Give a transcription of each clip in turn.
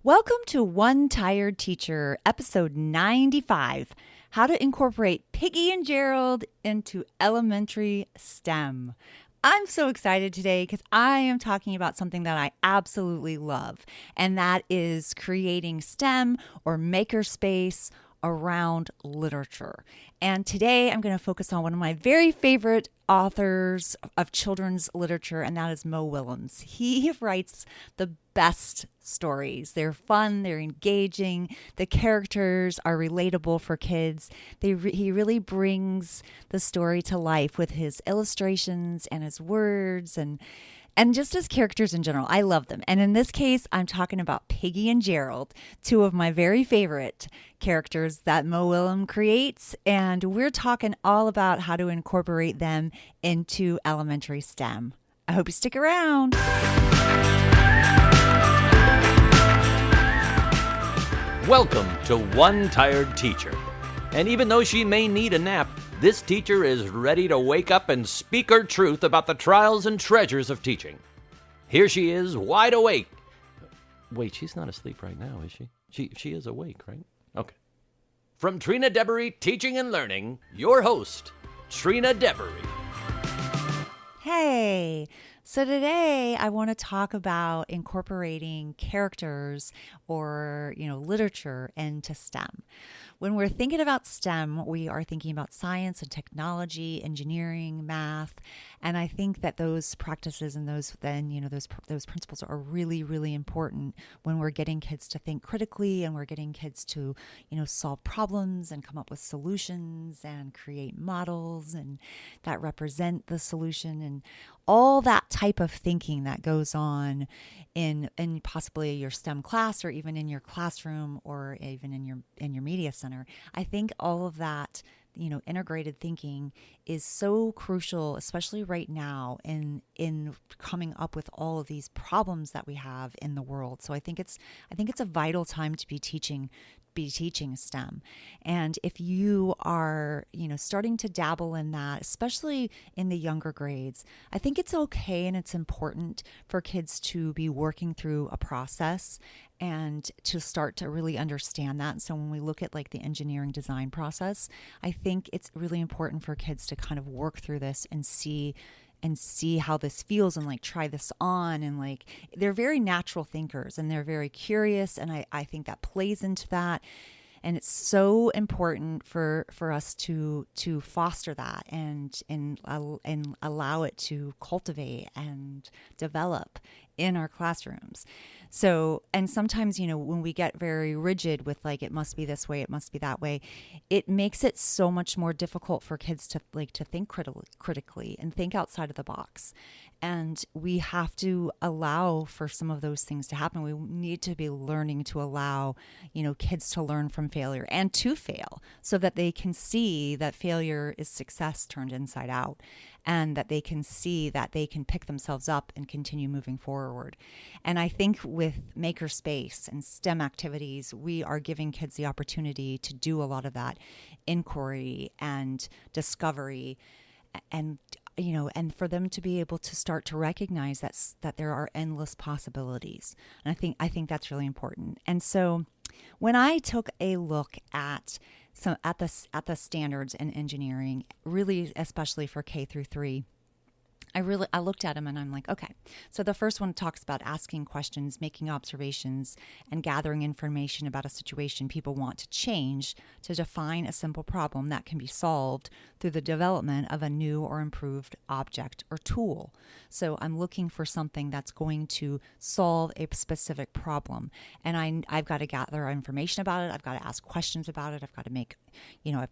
Welcome to One Tired Teacher, episode 95, How to Incorporate Piggie and Gerald into Elementary STEM. I'm so excited today because I am talking about something that I absolutely love, and that is creating STEM or makerspace around literature. And today I'm going to focus on one of my very favorite authors of children's literature, and that is Mo Willems. He writes the best stories. They're fun, they're engaging, the characters are relatable for kids. He really brings the story to life with his illustrations and his words and just as characters in general. I love them. And in this case, I'm talking about Piggie and Gerald, two of my very favorite characters that Mo Willems creates. And we're talking all about how to incorporate them into elementary STEM. I hope you stick around. Welcome to One Tired Teacher. And even though she may need a nap, this teacher is ready to wake up and speak her truth about the trials and treasures of teaching. Here she is, wide awake. Wait, she's not asleep right now, is she? She is awake, right? Okay. From Trina Debery Teaching and Learning, your host, Trina Debery. Hey, so today I want to talk about incorporating characters or, literature into STEM. When we're thinking about STEM, we are thinking about science and technology, engineering, math, and I think that those practices and those principles are really, really important when we're getting kids to think critically and we're getting kids to, solve problems and come up with solutions and create models and that represent the solution and all that type of thinking that goes on in possibly your STEM class or even in your classroom or even in your media center. I think all of that, integrated thinking is so crucial, especially right now in coming up with all of these problems that we have in the world. So I think it's a vital time to be teaching STEM. And if you are, starting to dabble in that, especially in the younger grades, I think it's okay and it's important for kids to be working through a process and to start to really understand that. So when we look at like the engineering design process, I think it's really important for kids to kind of work through this and see how this feels and like try this on, and like they're very natural thinkers and they're very curious, and I think that plays into that. And it's so important for us to foster that and allow it to cultivate and develop in our classrooms. So, and sometimes, when we get very rigid with like, it must be this way, it must be that way, it makes it so much more difficult for kids to think critically and think outside of the box. And we have to allow for some of those things to happen. We need to be learning to allow, kids to learn from failure and to fail so that they can see that failure is success turned inside out, and that they can see that they can pick themselves up and continue moving forward. And I think with Makerspace and STEM activities, we are giving kids the opportunity to do a lot of that inquiry and discovery, and for them to be able to start to recognize that there are endless possibilities. And I think that's really important. And so when I took a look at the standards in engineering, really especially for K through 3, I looked at them and I'm like, okay. So the first one talks about asking questions, making observations, and gathering information about a situation people want to change to define a simple problem that can be solved through the development of a new or improved object or tool. So I'm looking for something that's going to solve a specific problem. And I've got to gather information about it. I've got to ask questions about it. I've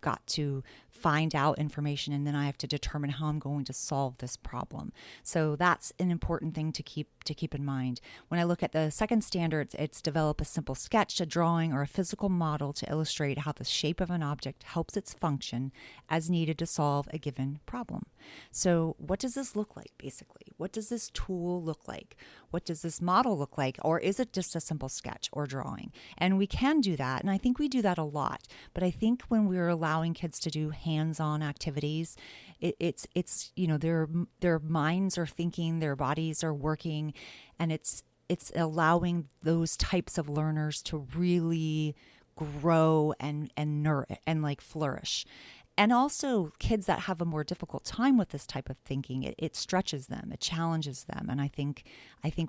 got to find out information, and then I have to determine how I'm going to solve this problem. So that's an important thing to keep in mind. When I look at the second standard, it's develop a simple sketch, a drawing, or a physical model to illustrate how the shape of an object helps its function as needed to solve a given problem. So what does this look like, basically? What does this tool look like? What does this model look like? Or is it just a simple sketch or drawing? And we can do that, and I think we do that a lot. But I think when we're allowing kids to do hands-on activities, it's their minds are thinking, their bodies are working, and it's it's allowing those types of learners to really grow and like flourish. And also kids that have a more difficult time with this type of thinking, it stretches them, it challenges them. And I think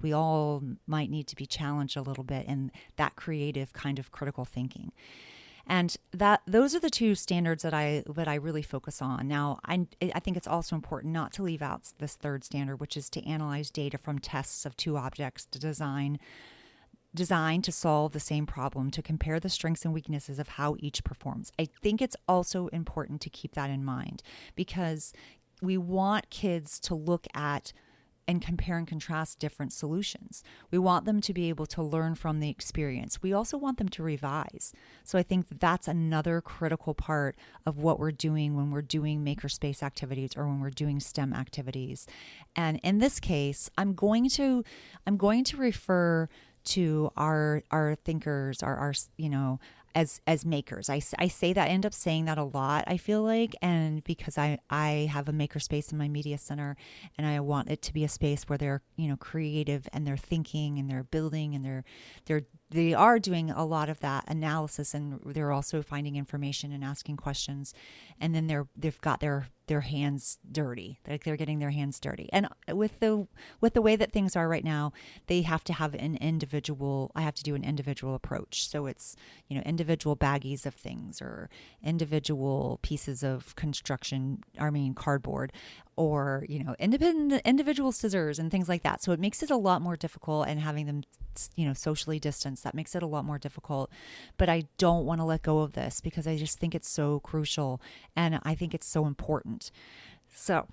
we all might need to be challenged a little bit in that creative kind of critical thinking. And those are the two standards that I really focus on. Now, I think it's also important not to leave out this third standard, which is to analyze data from tests of two objects to design to solve the same problem, to compare the strengths and weaknesses of how each performs. I think it's also important to keep that in mind, because we want kids to look at and compare and contrast different solutions. We want them to be able to learn from the experience. We also want them to revise. So I think that's another critical part of what we're doing when we're doing makerspace activities or when we're doing STEM activities. And in this case, I'm going to refer to our thinkers, our as makers. I say that, I end up saying that a lot, I feel like, and because I have a makerspace in my media center, and I want it to be a space where they're creative, and they're thinking, and they're building, and they are doing a lot of that analysis, and they're also finding information and asking questions, and then they've got their hands dirty. Like they're getting their hands dirty. And with the way that things are right now, they have to have I have to do an individual approach. So it's, individual baggies of things, or individual pieces of cardboard, or, individual scissors and things like that. So it makes it a lot more difficult, and having them, socially distanced, that makes it a lot more difficult. But I don't want to let go of this, because I just think it's so crucial, and I think it's so important. So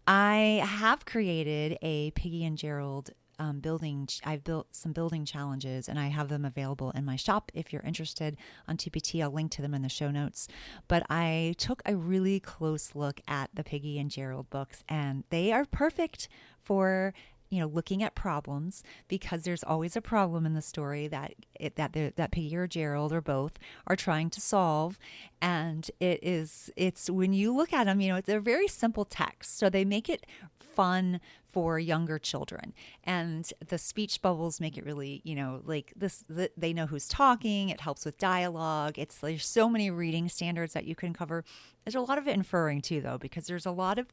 I have created a Piggie and Gerald I've built some building challenges, and I have them available in my shop. If you're interested on TPT, I'll link to them in the show notes. But I took a really close look at the Piggie and Gerald books, and they are perfect for looking at problems, because there's always a problem in the story that Piggie or Gerald or both are trying to solve. And it's when you look at them, they're very simple text, so they make it fun for younger children. And the speech bubbles make it really, like this, they know who's talking. It helps with dialogue. There's so many reading standards that you can cover. There's a lot of inferring too, though, because there's a lot of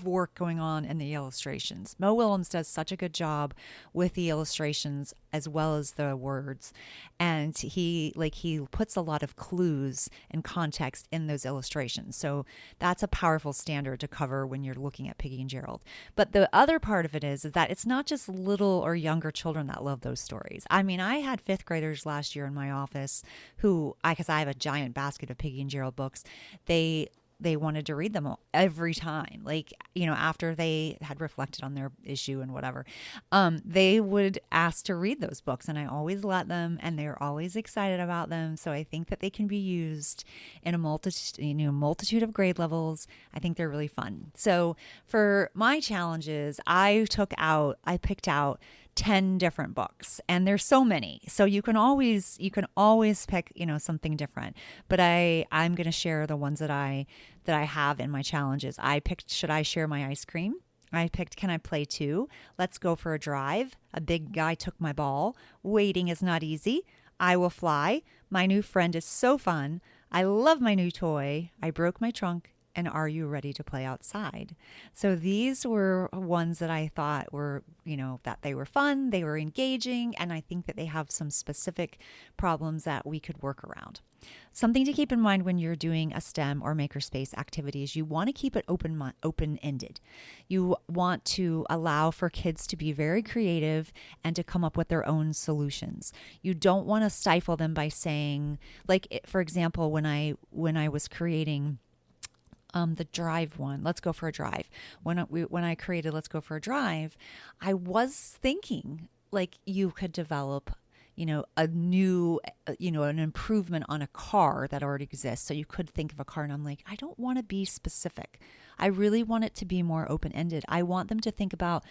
work going on in the illustrations. Mo Willems does such a good job with the illustrations as well as the words. And he puts a lot of clues and context in those illustrations. So that's a powerful standard to cover when you're looking at Piggie and Gerald. But the other part of it is that it's not just little or younger children that love those stories. I mean, I had fifth graders last year in my office because I have a giant basket of Piggie and Gerald books, they wanted to read them every time. After they had reflected on their issue and whatever, they would ask to read those books, and I always let them, and they're always excited about them. So I think that they can be used in a multitude of grade levels. I think they're really fun. So for my challenges, I picked out 10 different books, and there's so many. So you can always pick, something different. But I'm going to share the ones that I have in my challenges. I picked, should I share my ice cream? I picked, can I play too? Let's go for a drive. A big guy took my ball. Waiting is not easy. I will fly. My new friend is so fun. I love my new toy. I broke my trunk. And are you ready to play outside? So these were ones that I thought were, that they were fun, they were engaging, and I think that they have some specific problems that we could work around. Something to keep in mind when you're doing a STEM or makerspace activity is you want to keep it open-ended. You want to allow for kids to be very creative and to come up with their own solutions. You don't want to stifle them by saying, for example, when I was creating the drive one, let's go for a drive. When I created Let's Go for a Drive, I was thinking you could develop, a new, an improvement on a car that already exists. So you could think of a car, and I'm like, I don't want to be specific. I really want it to be more open-ended. I want them to think about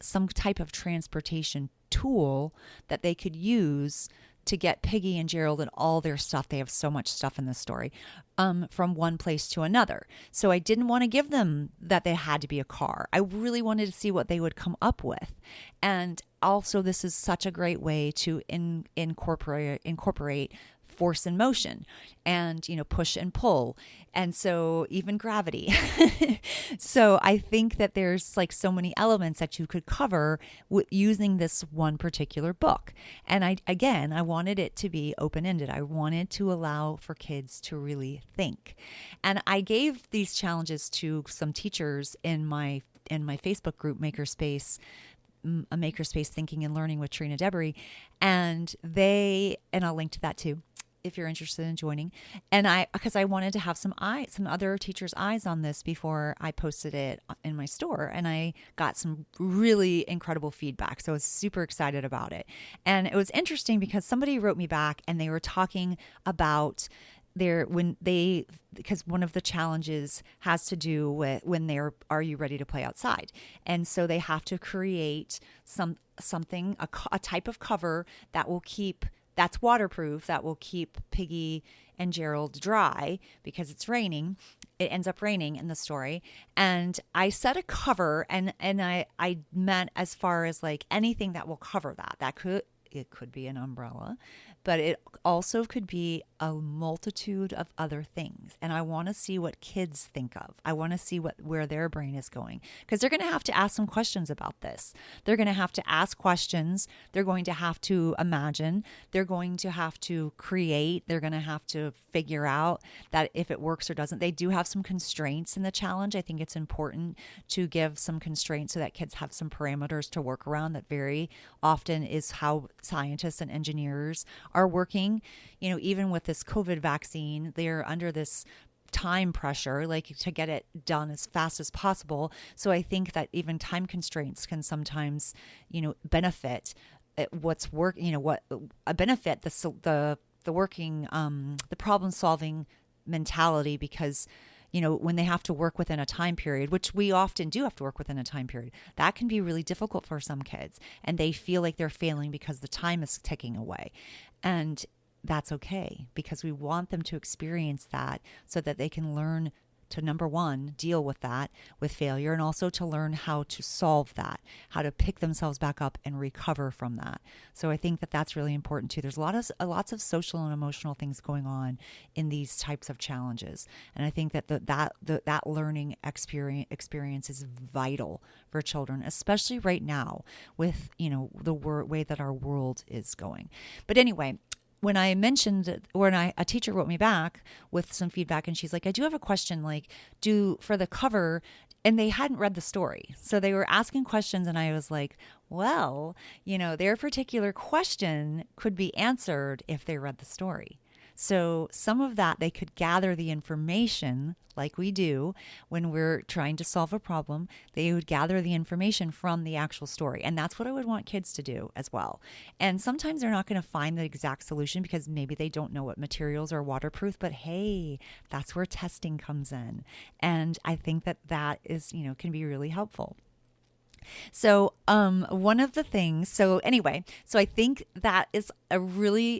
some type of transportation tool that they could use to get Piggie and Gerald and all their stuff. They have so much stuff in this story from one place to another. So I didn't want to give them that they had to be a car. I really wanted to see what they would come up with. And also, this is such a great way to incorporate force and motion and, push and pull. And so even gravity. So I think that there's like so many elements that you could cover using this one particular book. And I wanted it to be open-ended. I wanted to allow for kids to really think. And I gave these challenges to some teachers in my Facebook group, Makerspace, a Makerspace Thinking and Learning with Trina Debris. And I'll link to that too, if you're interested in joining. And because I wanted to have some other teachers' eyes on this before I posted it in my store. And I got some really incredible feedback. So I was super excited about it. And it was interesting because somebody wrote me back and they were talking about because one of the challenges has to do with are you ready to play outside? And so they have to create something, a type of cover that's waterproof, that will keep Piggie and Gerald dry because it's raining. It ends up raining in the story. And I set a cover and I meant as far as like anything that will cover that. It could be an umbrella, but it also could be a multitude of other things. And I want to see what kids think of. I want to see where their brain is going, because they're going to have to ask some questions about this. They're going to have to ask questions. They're going to have to imagine. They're going to have to create. They're going to have to figure out that if it works or doesn't. They do have some constraints in the challenge. I think it's important to give some constraints so that kids have some parameters to work around. That very often is how scientists and engineers are working. Even with this COVID vaccine, they're under this time pressure, like to get it done as fast as possible. So I think that even time constraints can sometimes, benefit what's work. Benefit the working, the problem solving mentality, because when they have to work within a time period, which we often do have to work within a time period, that can be really difficult for some kids. And they feel like they're failing because the time is ticking away. And that's okay, because we want them to experience that so that they can learn to, number one, deal with that, with failure, and also to learn how to solve that, how to pick themselves back up and recover from that. So I think that that's really important too. There's lots of social and emotional things going on in these types of challenges, and I think that that learning experience is vital for children, especially right now with the way that our world is going. But anyway, when I mentioned, a teacher wrote me back with some feedback, and she's like, I do have a question, like, for the cover, and they hadn't read the story. So they were asking questions, and I was like, well, their particular question could be answered if they read the story. So some of that, they could gather the information like we do when we're trying to solve a problem. They would gather the information from the actual story. And that's what I would want kids to do as well. And sometimes they're not going to find the exact solution because maybe they don't know what materials are waterproof. But hey, that's where testing comes in. And I think that is, can be really helpful. So one of the things, so I think that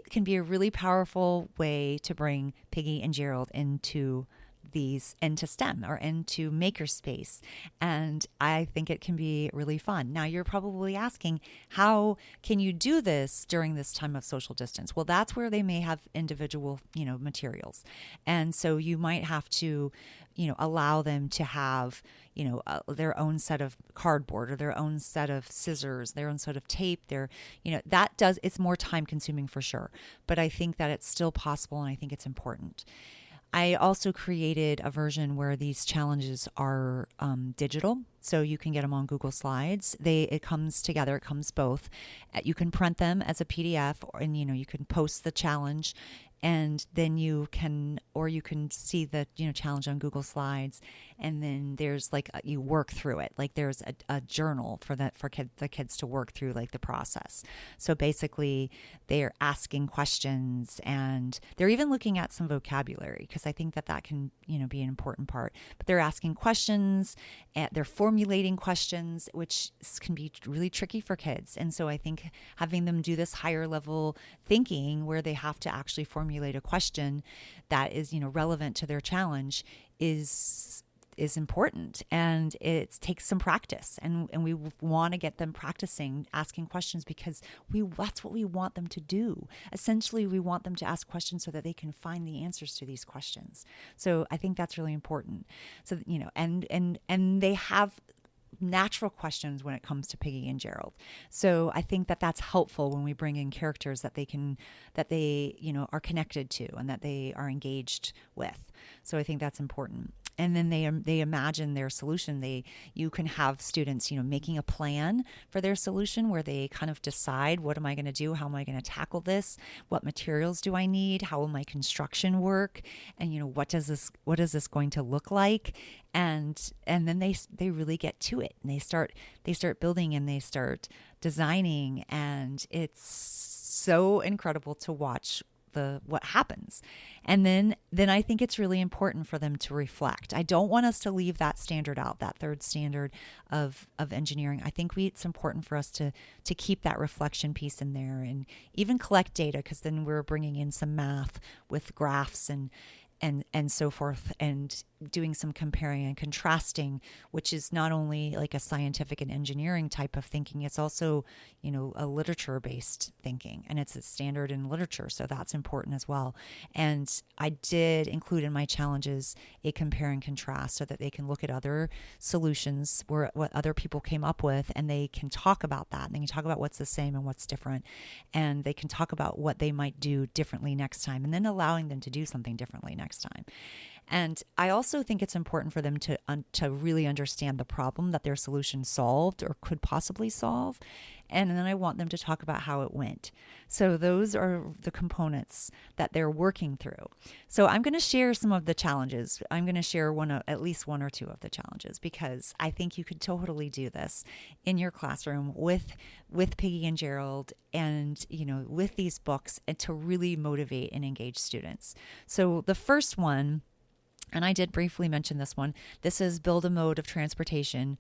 can be a really powerful way to bring Piggie and Gerald into STEM or into Makerspace. And I think it can be really fun. Now you're probably asking, how can you do this during this time of social distance? Well, that's where they may have individual, materials. And so you might have to, allow them to have, their own set of cardboard or their own set of scissors, their own set of tape, it's more time consuming for sure. But I think that it's still possible, and I think it's important. I also created a version where these challenges are digital, so you can get them on Google Slides. It comes together. It comes both. You can print them as a PDF, and you can post the challenge, and then you can see the challenge on Google Slides, and then there's you work through it. Like there's a journal for the kids to work through the process. So basically, they're asking questions, and they're even looking at some vocabulary, because I think that can be an important part. But they're asking questions, and they're formulating questions, which can be really tricky for kids. And so I think having them do this higher level thinking where they have to actually formulate a question that is, relevant to their challenge is important, and it takes some practice, and we want to get them practicing asking questions because that's what we want them to do. Essentially, we want them to ask questions so that they can find the answers to these questions. So I think that's really important. So and they have natural questions when it comes to Piggie and Gerald. So I think that that's helpful when we bring in characters that they are connected to and that they are engaged with. So I think that's important. And then they imagine their solution. You can have students, making a plan for their solution where they kind of decide, what am I going to do? How am I going to tackle this? What materials do I need? How will my construction work? And what is this going to look like? And then they really get to it, and they start building and they start designing, and it's so incredible to watch what happens. And then I think it's really important for them to reflect. I don't want us to leave that standard out, that third standard of engineering. I think it's important for us to keep that reflection piece in there and even collect data, because then we're bringing in some math with graphs and so forth, and doing some comparing and contrasting, which is not only like a scientific and engineering type of thinking, it's also, a literature-based thinking, and it's a standard in literature, so that's important as well. And I did include in my challenges a compare and contrast so that they can look at other solutions, what other people came up with, and they can talk about that, and they can talk about what's the same and what's different, and they can talk about what they might do differently next time, and then allowing them to do something differently next time. And I also think it's important for them to really understand the problem that their solution solved or could possibly solve. And then I want them to talk about how it went. So those are the components that they're working through. So I'm going to share some of the challenges. I'm going to share at least one or two of the challenges, because I think you could totally do this in your classroom with Piggie and Gerald, and with these books, and to really motivate and engage students. So the first one, and I did briefly mention this one, this is build a mode of transportation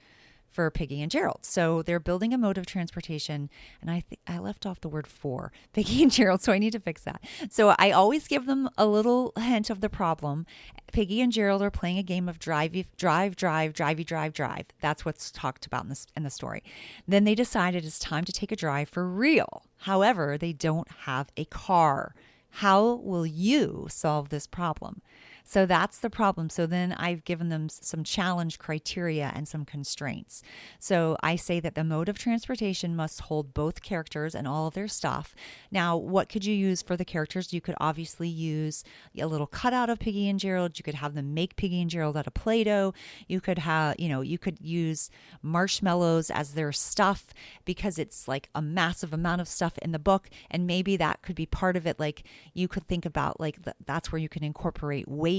for Piggie and Gerald. So they're building a mode of transportation, and I left off the word for Piggie and Gerald, so I need to fix that. So I always give them a little hint of the problem. Piggie and Gerald are playing a game of drive. That's what's talked about in the story. Then they decided it's time to take a drive for real. However, they don't have a car. How will you solve this problem? So that's the problem. So then I've given them some challenge criteria and some constraints. So I say that the mode of transportation must hold both characters and all of their stuff. Now, what could you use for the characters? You could obviously use a little cutout of Piggie and Gerald. You could have them make Piggie and Gerald out of Play-Doh. You could you could use marshmallows as their stuff, because it's like a massive amount of stuff in the book. And maybe that could be part of it. Like, you could think about that's where you can incorporate weight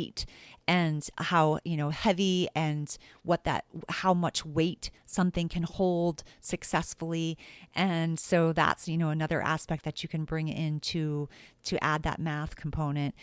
and how heavy and how much weight something can hold successfully. And so that's another aspect that you can bring in to add that math component.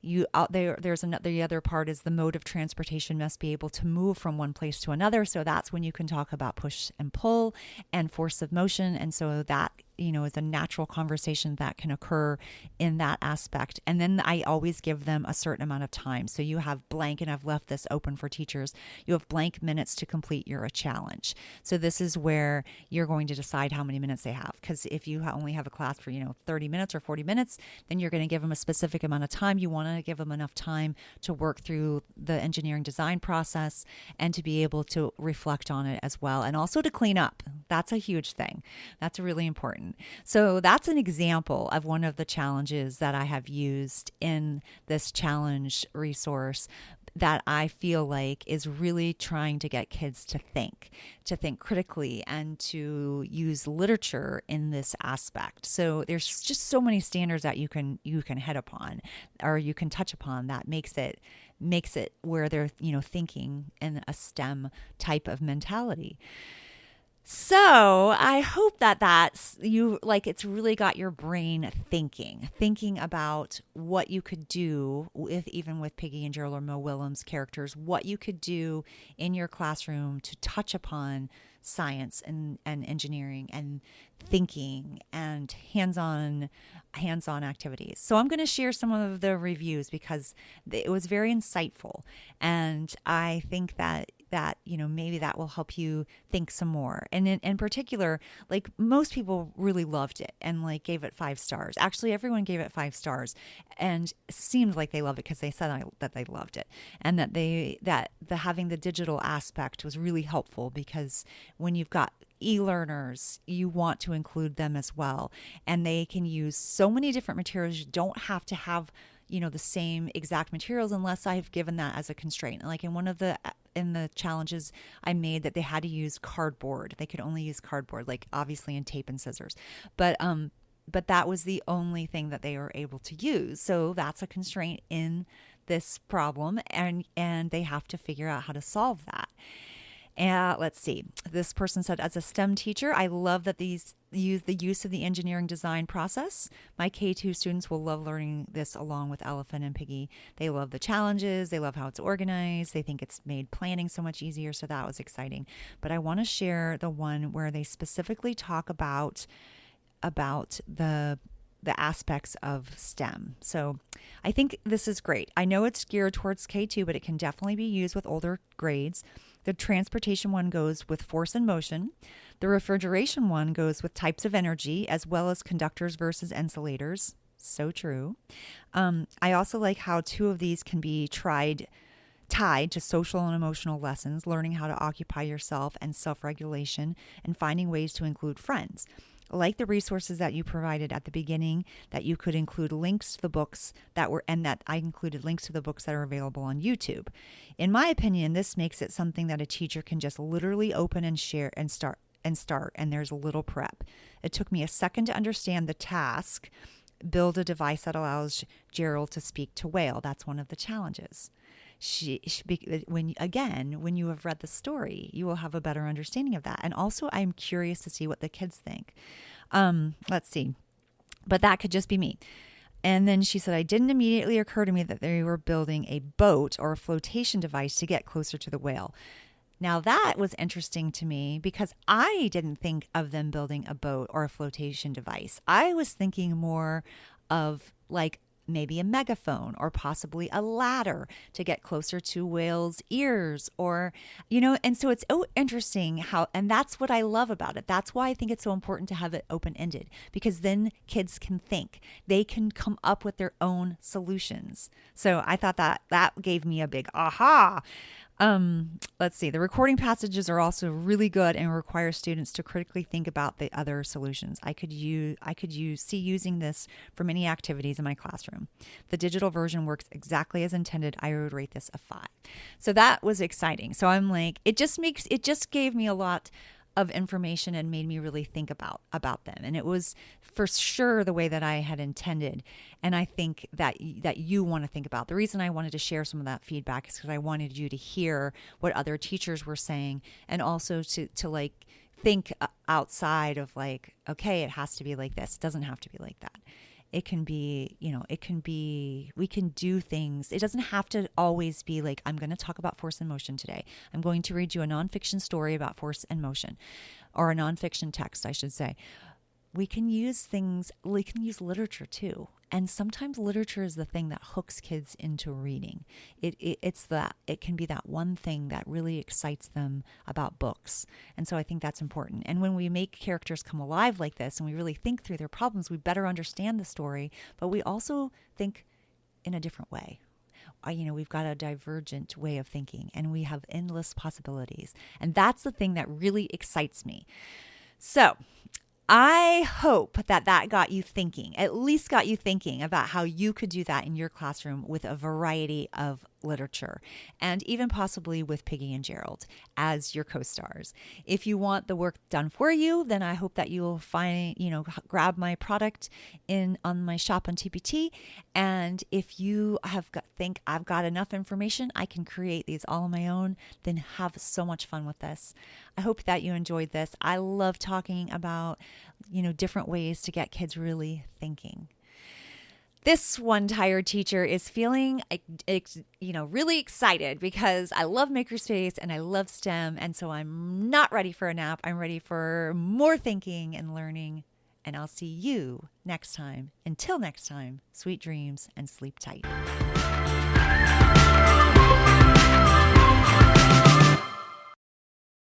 The other part is the mode of transportation must be able to move from one place to another. So that's when you can talk about push and pull and force of motion. And so that is a natural conversation that can occur in that aspect. And then I always give them a certain amount of time. So you have blank, and I've left this open for teachers, you have blank minutes to complete your challenge. So this is where you're going to decide how many minutes they have. Because if you only have a class for 30 minutes or 40 minutes, then you're going to give them a specific amount of time. You want to give them enough time to work through the engineering design process and to be able to reflect on it as well. And also to clean up. That's a huge thing. That's really important. So that's an example of one of the challenges that I have used in this challenge resource that I feel like is really trying to get kids to think critically and to use literature in this aspect. So there's just so many standards that you can head upon, or you can touch upon, that makes it where they're thinking in a STEM type of mentality. So I hope that that's you like it's really got your brain thinking about what you could do with even with Piggie and Gerald or Mo Willems characters, what you could do in your classroom to touch upon science and engineering and thinking and hands-on activities. So I'm going to share some of the reviews because it was very insightful, and I think that maybe that will help you think some more. And in particular, like most people really loved it and like gave it 5 stars. Actually, everyone gave it 5 stars, and it seemed like they loved it because they said that they loved it, and that the having the digital aspect was really helpful because when you've got e-learners, you want to include them as well, and they can use so many different materials. You don't have to have the same exact materials unless I've given that as a constraint. Like in the challenges I made that they had to use cardboard. They could only use cardboard, like obviously in tape and scissors. But that was the only thing that they were able to use. So that's a constraint in this problem, and they have to figure out how to solve that. And let's see. This person said, as a STEM teacher, I love that these use the use of the engineering design process. My K2 students will love learning this along with Elephant and Piggy. They love the challenges. They love how it's organized. They think it's made planning so much easier. So that was exciting. But I want to share the one where they specifically talk about the aspects of STEM. So I think this is great. I know it's geared towards K2, but it can definitely be used with older grades. The transportation one goes with force and motion. The refrigeration one goes with types of energy, as well as conductors versus insulators. So true. I also like how 2 of these can be tied to social and emotional lessons, learning how to occupy yourself and self-regulation, and finding ways to include friends. Like the resources that you provided at the beginning, that you could include links to the books that I included links to the books that are available on YouTube. In my opinion, this makes it something that a teacher can just literally open and share and start, and there's a little prep. It took me a second to understand the task. Build a device that allows Gerald to speak to whale. That's one of the challenges. When you have read the story, you will have a better understanding of that. And also, I'm curious to see what the kids think. Let's see. But that could just be me. And then she said, it didn't immediately occur to me that they were building a boat or a flotation device to get closer to the whale. Now, that was interesting to me because I didn't think of them building a boat or a flotation device. I was thinking more of like maybe a megaphone or possibly a ladder to get closer to whales' ears and so it's so interesting and that's what I love about it. That's why I think it's so important to have it open-ended, because then kids can think. They can come up with their own solutions. So I thought that gave me a big aha. Let's see. The recording passages are also really good and require students to critically think about the other solutions. I could see using this for many activities in my classroom. The digital version works exactly as intended. I would rate this a 5. So that was exciting. So I'm like, it just gave me a lot of information and made me really think about them. And it was for sure the way that I had intended. And I think that you want to think about. The reason I wanted to share some of that feedback is because I wanted you to hear what other teachers were saying, and also to like think outside of like, okay, it has to be like this. It doesn't have to be like that. It can be, we can do things. It doesn't have to always be like, I'm going to talk about force and motion today. I'm going to read you a nonfiction story about force and motion, or a nonfiction text, I should say. We can use literature too. And sometimes literature is the thing that hooks kids into reading. It can be that one thing that really excites them about books. And so I think that's important. And when we make characters come alive like this and we really think through their problems, we better understand the story, but we also think in a different way. We've got a divergent way of thinking, and we have endless possibilities. And that's the thing that really excites me. So I hope that got you thinking, at least got you thinking about how you could do that in your classroom with a variety of literature, and even possibly with Piggie and Gerald as your co-stars. If you want the work done for you, then I hope that you'll grab my product on my shop on TPT. And if you think I've got enough information, I can create these all on my own, then have so much fun with this. I hope that you enjoyed this. I love talking about, different ways to get kids really thinking. This one tired teacher is feeling, really excited because I love Makerspace and I love STEM. And so I'm not ready for a nap. I'm ready for more thinking and learning. And I'll see you next time. Until next time, sweet dreams and sleep tight.